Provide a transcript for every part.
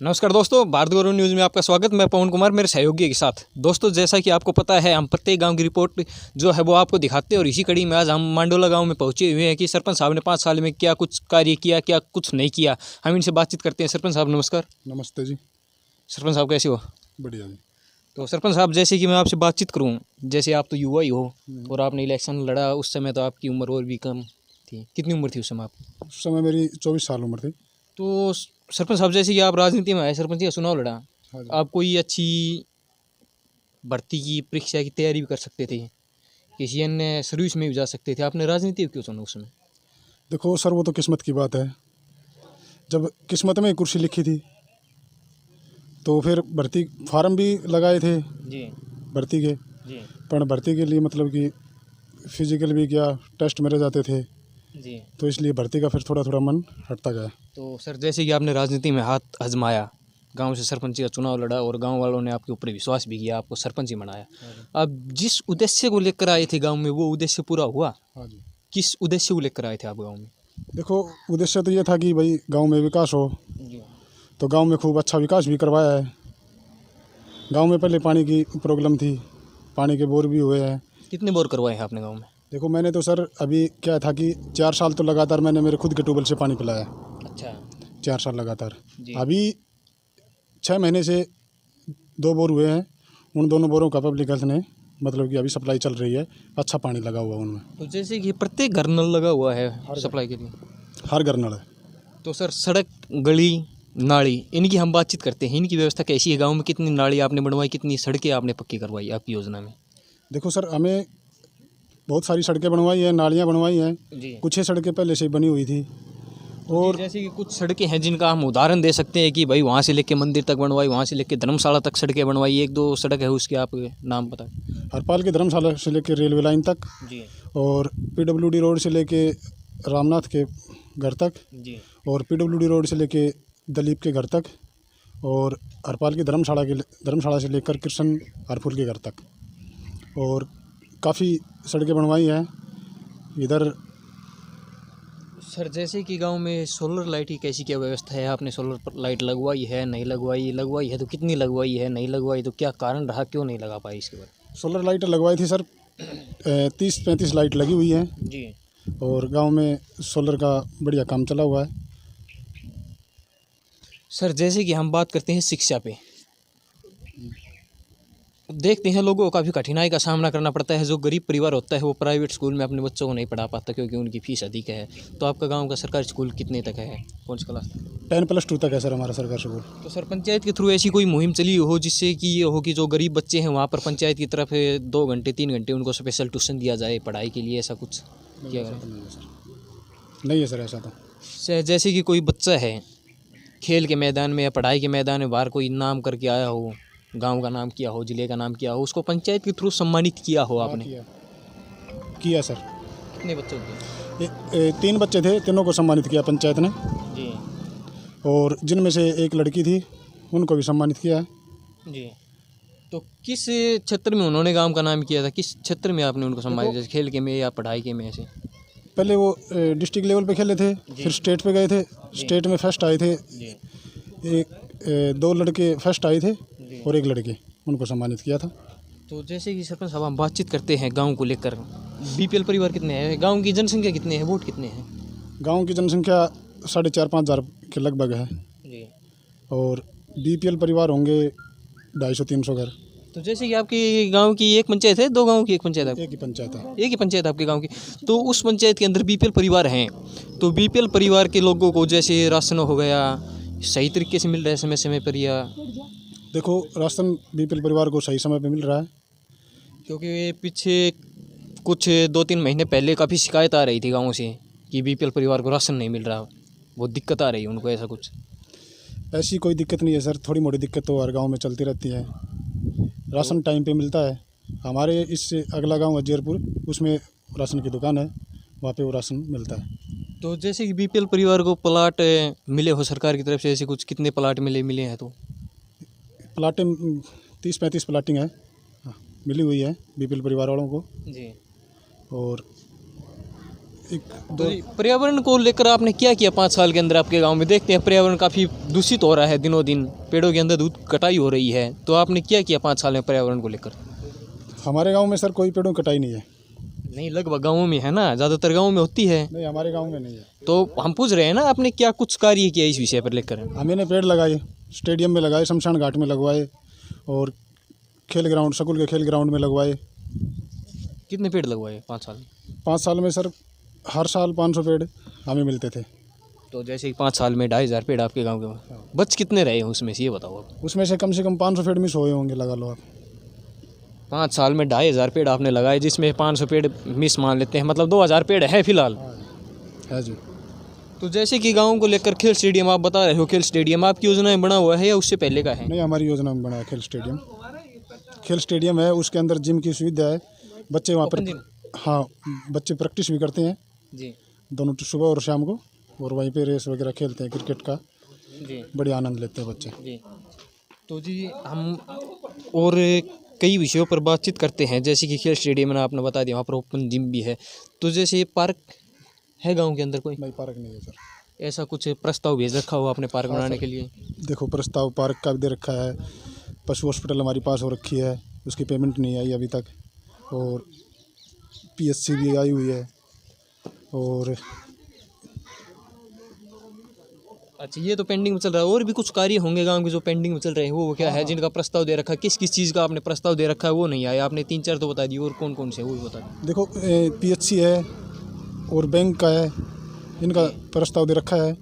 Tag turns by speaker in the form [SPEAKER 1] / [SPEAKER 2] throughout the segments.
[SPEAKER 1] नमस्कार दोस्तों, भारत गौरव न्यूज़ में आपका स्वागत। मैं पवन कुमार मेरे सहयोगी के साथ। दोस्तों, जैसा कि आपको पता है, हम प्रत्येक गांव की रिपोर्ट जो है वो आपको दिखाते हैं और इसी कड़ी में आज हम मांडोला गांव में पहुंचे हुए हैं कि सरपंच साहब ने 5 साल में क्या कुछ कार्य किया, क्या कुछ नहीं किया। हम इनसे बातचीत करते हैं। सरपंच साहब नमस्कार।
[SPEAKER 2] नमस्ते जी।
[SPEAKER 1] सरपंच साहब कैसे हो?
[SPEAKER 2] बढ़िया जी।
[SPEAKER 1] तो सरपंच साहब, जैसे कि मैं आपसे बातचीत करूँ, जैसे आप तो युवा ही हो और आपने इलेक्शन लड़ा, उस समय तो आपकी उम्र और भी कम थी। कितनी उम्र थी उस समय आपकी?
[SPEAKER 2] उस समय मेरी 24 साल उम्र थी।
[SPEAKER 1] तो सरपंच साहब, जैसे कि आप राजनीति में आए, सरपंच का चुनाव लड़ा,
[SPEAKER 2] हाँ जी।
[SPEAKER 1] आप कोई अच्छी भर्ती की परीक्षा की तैयारी भी कर सकते थे, किसी अन्य सर्विस में भी जा सकते थे। आपने राजनीति क्यों चुना उस समय?
[SPEAKER 2] देखो सर, वो तो किस्मत की बात है। जब किस्मत में कुर्सी लिखी थी तो फिर भर्ती फार्म भी लगाए थे
[SPEAKER 1] जी
[SPEAKER 2] भर्ती के।
[SPEAKER 1] जी
[SPEAKER 2] पर भर्ती के लिए मतलब कि फिजिकल भी किया, टेस्ट मेरे जाते थे,
[SPEAKER 1] जी।
[SPEAKER 2] तो इसलिए भर्ती का फिर थोड़ा थोड़ा मन हटता गया।
[SPEAKER 1] तो सर, जैसे कि आपने राजनीति में हाथ आजमाया, गांव से सरपंच का चुनाव लड़ा और गांव वालों ने आपके ऊपर विश्वास भी किया, आपको सरपंच ही बनाया। आप जिस उद्देश्य को लेकर आए थे गांव में, वो उद्देश्य पूरा हुआ?
[SPEAKER 2] हाँ जी।
[SPEAKER 1] किस उद्देश्य को लेकर आए थे आप गांव में?
[SPEAKER 2] देखो, उद्देश्य तो ये था कि भाई गांव में विकास हो,
[SPEAKER 1] जी
[SPEAKER 2] तो गांव में खूब अच्छा विकास भी करवाया है। गांव में पहले पानी की प्रॉब्लम थी, पानी के बोर भी हुए हैं।
[SPEAKER 1] कितने बोर करवाए हैं आपने गाँव में?
[SPEAKER 2] देखो, मैंने तो सर अभी क्या था कि 4 साल तो लगातार मैंने मेरे खुद के ट्यूबवेल से पानी पिलाया।
[SPEAKER 1] अच्छा
[SPEAKER 2] 4 साल लगातार।
[SPEAKER 1] जी।
[SPEAKER 2] अभी 6 महीने से 2 बोर हुए हैं। उन दोनों बोरों का पब्लिक हेल्थ ने मतलब कि अभी सप्लाई चल रही है, अच्छा पानी लगा हुआ उनमें।
[SPEAKER 1] तो जैसे कि प्रत्येक घर नल लगा हुआ है सप्लाई के लिए,
[SPEAKER 2] हर घर नल है।
[SPEAKER 1] तो सर सड़क, गली, नाली, इनकी हम बातचीत करते हैं। इनकी व्यवस्था कैसी है गांव में? कितनी नाली आपने बनवाई, कितनी सड़कें आपने पक्की करवाई आपकी योजना में?
[SPEAKER 2] देखो सर, हमें बहुत सारी सड़कें बनवाई हैं, नालियाँ बनवाई हैं।
[SPEAKER 1] जी।
[SPEAKER 2] कुछ ही सड़कें पहले से ही बनी हुई थी। और
[SPEAKER 1] जैसे कि कुछ सड़कें हैं जिनका हम उदाहरण दे सकते हैं कि भाई वहाँ से लेके मंदिर तक बनवाई, वहाँ से लेके धर्मशाला तक सड़कें बनवाई। एक दो सड़क है उसके आप नाम पता?
[SPEAKER 2] हरपाल की धर्मशाला से लेकर रेलवे लाइन तक,
[SPEAKER 1] जी
[SPEAKER 2] और PWD रोड से लेके रामनाथ के घर तक,
[SPEAKER 1] जी
[SPEAKER 2] और PWD रोड से लेके दलीप के घर तक, और हरपाल की धर्मशाला से लेकर कृष्ण हरफुल के घर तक। और काफ़ी सड़कें बनवाई हैं इधर।
[SPEAKER 1] सर, जैसे कि गांव में सोलर लाइट की कैसी क्या व्यवस्था है? आपने सोलर लाइट लगवाई है, नहीं लगवाई? लगवाई है तो कितनी लगवाई है? नहीं लगवाई तो क्या कारण रहा, क्यों नहीं लगा पाई इसके बारे
[SPEAKER 2] सोलर लाइट लगवाई थी सर, 30-35 लाइट लगी हुई है।
[SPEAKER 1] में? जी।
[SPEAKER 2] और गांव में सोलर का बढ़िया काम चला हुआ है।
[SPEAKER 1] सर, जैसे कि हम बात करते हैं शिक्षा पे, देखते हैं लोगों को काफ़ी कठिनाई का सामना करना पड़ता है। जो गरीब परिवार होता है वो प्राइवेट स्कूल में अपने बच्चों को नहीं पढ़ा पाता क्योंकि उनकी फीस अधिक है। तो आपका गांव का सरकारी स्कूल कितने तक है, कौन सी क्लास तक?
[SPEAKER 2] 10+2 तक है सर हमारा सरकारी स्कूल।
[SPEAKER 1] तो सर, पंचायत के थ्रू ऐसी कोई मुहिम चली हो जिससे कि ये हो कि जो गरीब बच्चे हैं वहाँ पर पंचायत की तरफ 2 घंटे 3 घंटे उनको स्पेशल ट्यूशन दिया जाए पढ़ाई के लिए, ऐसा कुछ किया गया?
[SPEAKER 2] नहीं है सर ऐसा तो।
[SPEAKER 1] जैसे कि कोई बच्चा है खेल के मैदान में या पढ़ाई के मैदान में बाहर कोई नाम करके आया हो, गांव का नाम किया हो, जिले का नाम किया हो, उसको पंचायत के थ्रू सम्मानित किया हो आपने?
[SPEAKER 2] किया सर।
[SPEAKER 1] कितने बच्चों के?
[SPEAKER 2] 3 बच्चे थे, तीनों को सम्मानित किया पंचायत ने।
[SPEAKER 1] जी
[SPEAKER 2] और जिनमें से एक लड़की थी, उनको भी सम्मानित किया है।
[SPEAKER 1] जी। तो किस क्षेत्र में उन्होंने गांव का नाम किया था? किस क्षेत्र में आपने उनको सम्मानित, जैसे खेल के में या पढ़ाई के में ऐसे?
[SPEAKER 2] पहले वो डिस्ट्रिक्ट लेवल पे खेले थे, फिर स्टेट पे गए थे, स्टेट में फर्स्ट आए थे।
[SPEAKER 1] जी
[SPEAKER 2] 2 लड़के फर्स्ट आए थे और एक लड़की, उनको सम्मानित किया था।
[SPEAKER 1] तो जैसे कि सरपंच साहब, हम बातचीत करते हैं गांव को लेकर। बीपीएल परिवार कितने हैं? गांव की जनसंख्या कितनी है? वोट कितने हैं?
[SPEAKER 2] गांव की जनसंख्या 4,500-5 हज़ार के लगभग है।
[SPEAKER 1] जी।
[SPEAKER 2] और BPL परिवार होंगे 250-300 घर।
[SPEAKER 1] तो जैसे कि आपकी गांव की एक पंचायत है, 2 गाँव की एक पंचायत है?
[SPEAKER 2] एक ही पंचायत है।
[SPEAKER 1] एक ही पंचायत आपके गांव की। तो उस पंचायत के अंदर बीपीएल परिवार हैं, तो बीपीएल परिवार के लोगों को जैसे राशन हो गया, सही तरीके से मिल रहा है समय समय पर? या
[SPEAKER 2] देखो, राशन BPL परिवार को सही समय पे मिल रहा है।
[SPEAKER 1] क्योंकि पीछे कुछ 2-3 महीने पहले काफ़ी शिकायत आ रही थी गाँव से कि बीपीएल परिवार को राशन नहीं मिल रहा, बहुत दिक्कत आ रही है उनको, ऐसा कुछ?
[SPEAKER 2] ऐसी कोई दिक्कत नहीं है सर, थोड़ी मोटी दिक्कत तो हर गांव में चलती रहती है। राशन टाइम पे मिलता है। हमारे इससे अगला गांव है जयपुर, उसमें राशन की दुकान है, वहाँ पे वो राशन मिलता है।
[SPEAKER 1] तो जैसे कि बीपीएल परिवार को प्लाट मिले हो सरकार की तरफ से, ऐसे कुछ कितने प्लाट मिले हैं? तो
[SPEAKER 2] प्लाटिंग 30-35 प्लाटिंग है, हाँ, मिली हुई है BPL परिवार वालों को।
[SPEAKER 1] जी।
[SPEAKER 2] और एक
[SPEAKER 1] तो
[SPEAKER 2] दो
[SPEAKER 1] पर्यावरण को लेकर आपने क्या किया 5 साल के अंदर आपके गांव में? देखते हैं पर्यावरण काफ़ी दूषित हो रहा है दिनों दिन, पेड़ों के अंदर दूध कटाई हो रही है, तो आपने क्या किया 5 साल में पर्यावरण को लेकर?
[SPEAKER 2] हमारे गांव में सर कोई पेड़ों की कटाई नहीं है।
[SPEAKER 1] नहीं, लगभग गाँवों में है ना, ज़्यादातर गाँवों में होती है।
[SPEAKER 2] नहीं, हमारे गांव में नहीं है।
[SPEAKER 1] तो हम पूछ रहे हैं ना, आपने क्या कुछ कार्य किया इस विषय पर लेकर?
[SPEAKER 2] हमने पेड़ लगाए, स्टेडियम में लगाए, शमशान घाट में लगवाए, और खेल ग्राउंड, स्कूल के खेल ग्राउंड में लगवाए।
[SPEAKER 1] कितने पेड़ लगवाए 5 साल में?
[SPEAKER 2] 5 साल में सर हर साल 500 पेड़ हमें मिलते थे।
[SPEAKER 1] तो जैसे कि 5 साल में 2,500 पेड़ आपके गाँव के बच कितने रहे हैं उसमें से, ये बताओ आप।
[SPEAKER 2] उसमें से कम 500 पेड़ मिस हुए होंगे, लगा लो आप।
[SPEAKER 1] 5 साल में 2,500 पेड़ आपने लगाए, जिसमें 500 पेड़ मिस मान लेते हैं, मतलब 2,000 पेड़ है फिलहाल।
[SPEAKER 2] है जी।
[SPEAKER 1] तो जैसे कि गाँव को लेकर खेल स्टेडियम आप बता रहे हो, खेल स्टेडियम आपकी योजना में बना हुआ है या उससे पहले का है?
[SPEAKER 2] नहीं, हमारी योजना में बना है खेल स्टेडियम। खेल स्टेडियम है, उसके अंदर जिम की सुविधा है, बच्चे वहाँ पर, हाँ, बच्चे प्रैक्टिस भी करते हैं
[SPEAKER 1] जी
[SPEAKER 2] दोनों सुबह और शाम को, और वहीं पे रेस वगैरह खेलते हैं क्रिकेट का,
[SPEAKER 1] जी
[SPEAKER 2] बड़ी आनंद लेते हैं बच्चे।
[SPEAKER 1] जी। तो जी हम और कई विषयों पर बातचीत करते हैं, जैसे कि खेल स्टेडियम में आपने बता दिया, वहाँ पर ओपन जिम भी है। तो जैसे पार्क है गांव के अंदर कोई?
[SPEAKER 2] नहीं, पार्क नहीं है सर।
[SPEAKER 1] ऐसा कुछ प्रस्ताव भेज रखा हो आपने पार्क बनाने के लिए?
[SPEAKER 2] देखो, प्रस्ताव पार्क का भी दे रखा है, पशु हॉस्पिटल हमारी पास हो रखी है, उसकी पेमेंट नहीं आई अभी तक, और PSC भी आई हुई है, और
[SPEAKER 1] अच्छा, ये तो पेंडिंग में चल रहा है। और भी कुछ कार्य होंगे गांव के जो पेंडिंग में चल रहे हैं, वो क्या है जिनका प्रस्ताव दे रखा है? किस किस चीज़ का आपने प्रस्ताव दे रखा है वो नहीं आया? आपने 3-4 तो बता दिए, और कौन कौन से वो भी बता दिए।
[SPEAKER 2] देखो, PHC है और बैंक का है, इनका प्रस्ताव दे रखा है,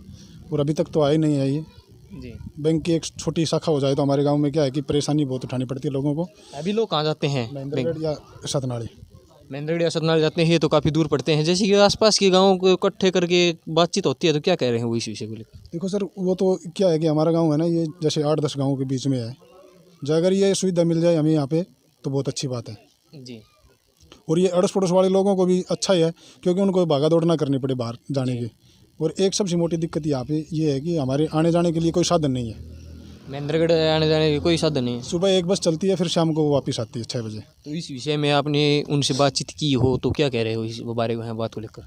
[SPEAKER 2] और अभी तक तो आए नहीं है ये।
[SPEAKER 1] जी।
[SPEAKER 2] बैंक की एक छोटी शाखा हो जाए तो हमारे गांव में क्या है कि परेशानी बहुत उठानी पड़ती है लोगों को।
[SPEAKER 1] अभी लोग कहाँ जाते हैं?
[SPEAKER 2] महेंद्रगढ़ या सतनाड़ी।
[SPEAKER 1] महेंद्रगढ़ या सतनाल जाते हैं, ये तो काफ़ी दूर पड़ते हैं। जैसे कि आसपास के गाँवों को इकट्ठे करके बातचीत होती है, तो क्या कह रहे हैं वो इस विषय को लेकर?
[SPEAKER 2] देखो सर, वो तो क्या है कि हमारा गांव है ना, ये जैसे 8-10 गाँव के बीच में है, जो अगर ये सुविधा मिल जाए हमें यहाँ पे तो बहुत अच्छी बात है।
[SPEAKER 1] जी
[SPEAKER 2] और ये अड़ोस पड़ोस वाले लोगों को भी अच्छा ही है, क्योंकि उनको भागा दौड़ ना करनी पड़े बाहर जाने की। और एक सबसे मोटी दिक्कत यहाँ पे ये है कि हमारे आने जाने के लिए कोई साधन नहीं है।
[SPEAKER 1] महेंद्रगढ़ आने जाने की कोई साधन नहीं है।
[SPEAKER 2] सुबह एक बस चलती है, फिर शाम को वापस आती है 6 बजे।
[SPEAKER 1] तो इस विषय में आपने उनसे बातचीत की हो तो क्या कह रहे हो इस बारे में, बात को लेकर?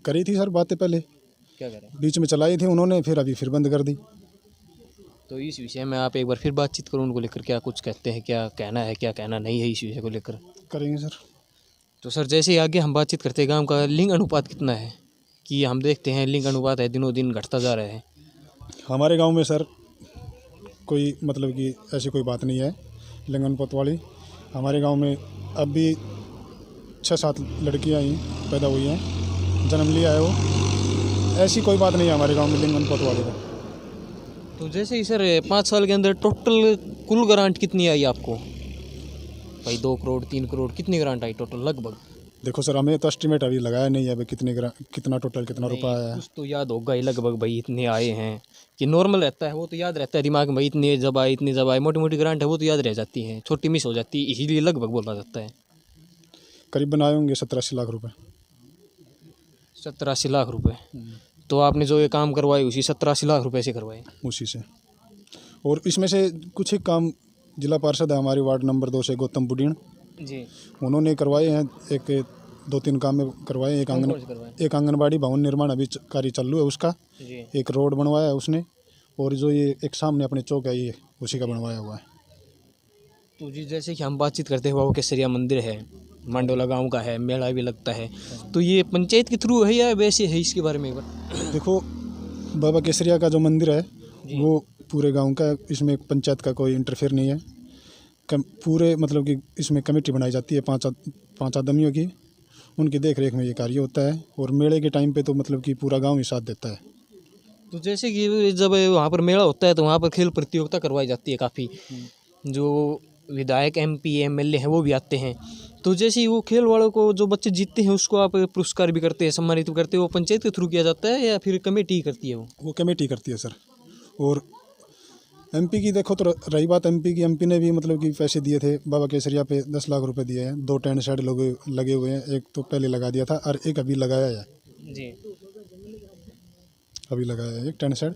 [SPEAKER 2] करी थी सर बातें पहले,
[SPEAKER 1] क्या कह रहे हैं?
[SPEAKER 2] बीच में चलाई थी उन्होंने, फिर अभी फिर बंद कर दी।
[SPEAKER 1] तो इस विषय में आप एक बार फिर बातचीत करो उनको लेकर, क्या कुछ कहते हैं, क्या कहना है क्या कहना नहीं है इस विषय को लेकर?
[SPEAKER 2] करेंगे सर।
[SPEAKER 1] तो सर जैसे ही आगे हम बातचीत करते हैं, गाँव का लिंग अनुपात कितना है? कि हम देखते हैं लिंग अनुपात है दिनों दिन घटता जा रहा है।
[SPEAKER 2] हमारे गांव में सर कोई मतलब कि ऐसी कोई बात नहीं है लिंग अनुपात वाली। हमारे गांव में अब भी 6-7 लड़कियां ही पैदा हुई हैं, जन्म लिया है वो। ऐसी कोई बात नहीं है हमारे गांव में लिंग अनुपात वाली का।
[SPEAKER 1] तो जैसे ही सर 5 साल के अंदर टोटल कुल ग्रांट कितनी आई आपको भाई? 2 करोड़ 3 करोड़ कितनी ग्रांट आई टोटल लगभग?
[SPEAKER 2] देखो सर, हमें तो एस्टिमेट अभी लगाया नहीं है अभी कितना टोटल कितना रुपया आया है।
[SPEAKER 1] कुछ तो याद होगा ही लगभग भाई, इतने आए हैं कि नॉर्मल रहता है वो तो याद रहता है दिमाग में भाई, इतने जब आए इतनी जब आए। मोटी मोटी ग्रांट है वो तो याद रह जाती है, छोटी मिस हो जाती है, इसीलिए लगभग बोला जाता है।
[SPEAKER 2] करीबन आए होंगे 70-80 लाख रुपए।
[SPEAKER 1] 70-80 लाख रुपए। तो आपने जो ये काम करवाए उसी 70-80 लाख रुपए से करवाए?
[SPEAKER 2] उसी से। और इसमें से कुछ ही काम जिला पार्षद है हमारी वार्ड नंबर 2 से, गौतम बुडीन
[SPEAKER 1] जी।
[SPEAKER 2] उन्होंने करवाए हैं। 2-3 काम में करवाए। एक आंगनबाड़ी भवन निर्माण अभी कार्य चालू है उसका।
[SPEAKER 1] जी।
[SPEAKER 2] एक रोड बनवाया है उसने, और जो ये एक सामने अपने चौक है ये उसी का बनवाया हुआ है।
[SPEAKER 1] तो जी जैसे कि हम बातचीत करते हैं, बाबा केसरिया मंदिर है, मांडोला गांव का है, मेला भी लगता है, तो ये पंचायत के थ्रू है या वैसे है? इसके बारे में एक बार
[SPEAKER 2] देखो, बाबा केसरिया का जो मंदिर है वो पूरे गांव का, इसमें पंचायत का कोई इंटरफेयर नहीं है। पूरे मतलब कि इसमें कमेटी बनाई जाती है 5 आदमियों की, उनकी देख रेख में ये कार्य होता है। और मेले के टाइम पे तो मतलब कि पूरा गांव ही साथ देता है।
[SPEAKER 1] तो जैसे कि जब वहाँ पर मेला होता है तो वहाँ पर खेल प्रतियोगिता करवाई जाती है काफ़ी, जो विधायक MP MLA हैं वो भी आते हैं। तो जैसे ही वो खेल वालों को जो बच्चे जीतते हैं उसको आप पुरस्कार भी करते हैं, सम्मानित भी करते हैं, वो पंचायत के थ्रू किया जाता है या फिर कमेटी ही करती है?
[SPEAKER 2] वो कमेटी करती है सर। और MP की देखो तो रही बात MP की, MP ने भी मतलब कि पैसे दिए थे बाबा केसरिया पे, 10 लाख रुपए दिए हैं। 2 टेंट शेड लगे हुए हैं, एक तो पहले लगा दिया था और एक अभी लगाया है
[SPEAKER 1] जी।
[SPEAKER 2] अभी लगाया है एक टेंट शेड।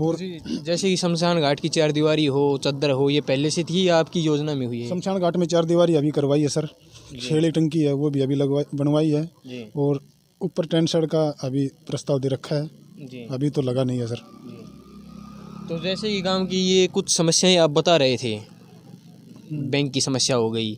[SPEAKER 2] और
[SPEAKER 1] जी जैसे कि शमशान घाट की 4 दीवारी हो, चद्दर हो, ये पहले से थी या आपकी योजना में हुई है?
[SPEAKER 2] शमशान घाट में 4 दीवारी अभी करवाई है सर। खेड़ी टंकी है वो भी अभी बनवाई है।
[SPEAKER 1] जी।
[SPEAKER 2] और ऊपर टेंट शेड का अभी प्रस्ताव दे रखा है,
[SPEAKER 1] जी
[SPEAKER 2] अभी तो लगा नहीं है सर।
[SPEAKER 1] तो जैसे कि गांव की ये कुछ समस्याएं आप बता रहे थे, बैंक की समस्या हो गई,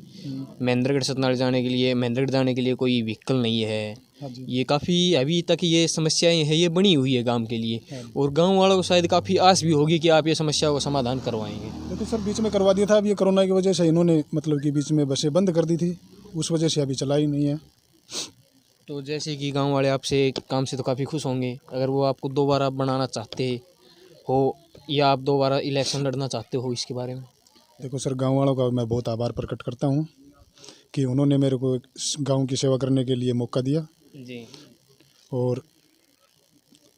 [SPEAKER 1] महेंद्रगढ़ सतनाड़ जाने के लिए, महेंद्रगढ़ जाने के लिए कोई व्हीकल नहीं है,
[SPEAKER 2] हाँ जी।
[SPEAKER 1] ये काफ़ी अभी तक ये समस्याएं हैं, ये बनी हुई है गांव के लिए।
[SPEAKER 2] हाँ।
[SPEAKER 1] और गांव वालों को शायद काफ़ी आस भी होगी कि आप ये समस्या को समाधान करवाएंगे।
[SPEAKER 2] देखो सर, बीच में करवा दिया था, अब ये कोरोना की वजह से इन्होंने मतलब कि बीच में बसें बंद कर दी थी, उस वजह से अभी चला ही नहीं है।
[SPEAKER 1] तो जैसे कि गांव वाले आपसे काम से तो काफ़ी खुश होंगे, अगर वो आपको दोबारा बनाना चाहते हो या आप दोबारा इलेक्शन लड़ना चाहते हो, इसके बारे में?
[SPEAKER 2] देखो सर, गांव वालों का मैं बहुत आभार प्रकट करता हूँ कि उन्होंने मेरे को गांव की सेवा करने के लिए मौका दिया।
[SPEAKER 1] जी
[SPEAKER 2] और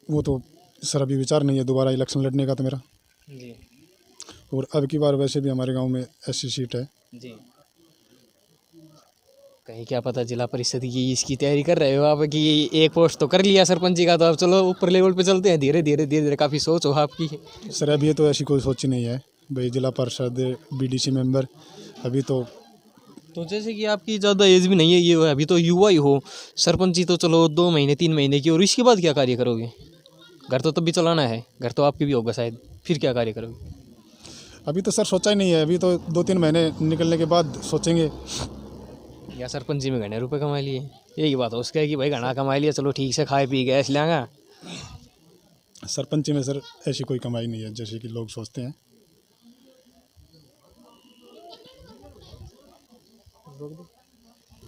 [SPEAKER 2] वो तो सर अभी विचार नहीं है दोबारा इलेक्शन लड़ने का तो मेरा।
[SPEAKER 1] जी
[SPEAKER 2] और अब की बार वैसे भी हमारे गांव में ऐसी सीट है।
[SPEAKER 1] जी। कहीं क्या पता जिला परिषद की इसकी तैयारी कर रहे हो आप कि एक पोस्ट तो कर लिया सरपंच जी का, तो अब चलो ऊपर लेवल पे चलते हैं, धीरे धीरे धीरे धीरे, काफ़ी सोच हो आपकी।
[SPEAKER 2] सर अभी तो ऐसी कोई सोच ही नहीं है भाई, जिला परिषद बीडीसी मेंबर अभी तो
[SPEAKER 1] जैसे कि आपकी ज़्यादा एज भी नहीं है, ये अभी तो युवा ही हो, सरपंच जी तो चलो 2 महीने 3 महीने की, और इसके बाद क्या कार्य करोगे? घर तो तब भी चलाना है, घर तो आपके भी होगा शायद, फिर क्या कार्य करोगे?
[SPEAKER 2] अभी तो सर सोचा ही नहीं है, अभी तो 2-3 महीने निकलने के बाद सोचेंगे।
[SPEAKER 1] या सरपंच जी में घने रुपए कमा लिए, यही बात हो उसका है कि भाई घना कमा लिया, चलो ठीक से खाए पी गए लेंगा।
[SPEAKER 2] सरपंच में सर ऐसी कोई कमाई नहीं है जैसे कि लोग सोचते हैं।